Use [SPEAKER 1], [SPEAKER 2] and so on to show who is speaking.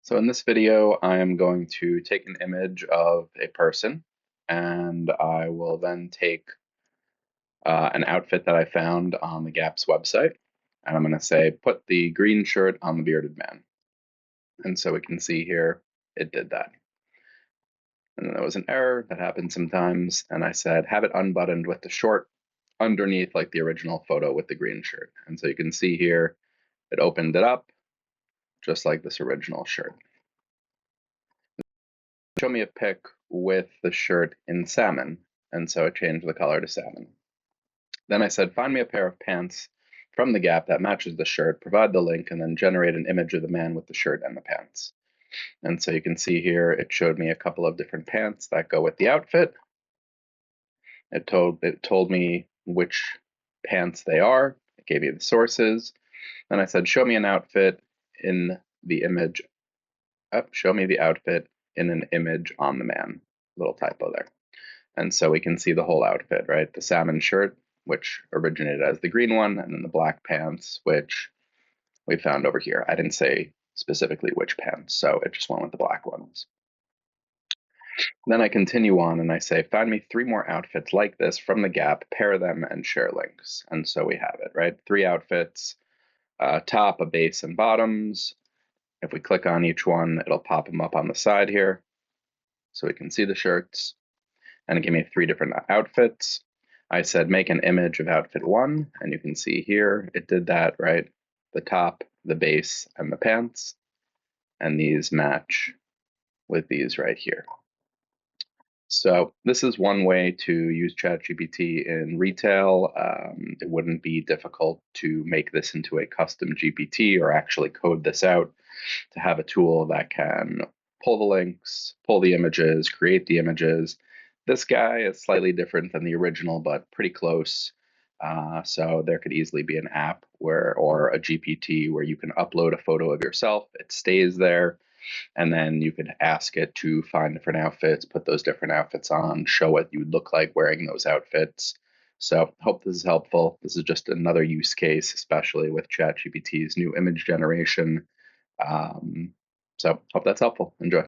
[SPEAKER 1] So in this video, I am going to take an image of a person, and I will then take an outfit that I found on the Gap's website, and I'm going to say, put the green shirt on the bearded man. And so we can see here, it did that. And then there was an error that happens sometimes, and I said, have it unbuttoned with the short underneath like the original photo with the green shirt. And so you can see here, it opened it up, just like this original shirt. Show me a pic with the shirt in salmon, and so it changed the color to salmon. Then I said, find me a pair of pants from the Gap that matches the shirt, provide the link, and then generate an image of the man with the shirt and the pants. And so you can see here, it showed me a couple of different pants that go with the outfit. It told me which pants they are. It gave me the sources. Then I said, show me an outfit in the image. Show me the outfit in an image on the man. Little typo there. And so we can see the whole outfit, right? The salmon shirt, which originated as the green one, and then the black pants, which we found over here. I didn't say specifically which pants, so it just went with the black ones. Then I continue on and I say, find me 3 more outfits like this from the Gap, pair them, and share links. And so we have it, right? 3 outfits, top, a base, and bottoms. If we click on each one, it'll pop them up on the side here, so we can see the shirts. And it gave me 3 different outfits. I said, make an image of outfit 1, and you can see here, it did that, right? The top, the base, and the pants, and these match with these right here. So this is one way to use ChatGPT in retail. It wouldn't be difficult to make this into a custom GPT or actually code this out to have a tool that can pull the links, pull the images, create the images. This guy is slightly different than the original, but pretty close. So there could easily be an app or a GPT where you can upload a photo of yourself. It stays there, and then you could ask it to find different outfits, put those different outfits on, show what you'd look like wearing those outfits. So hope this is helpful. This is just another use case, especially with ChatGPT's new image generation. So hope that's helpful. Enjoy.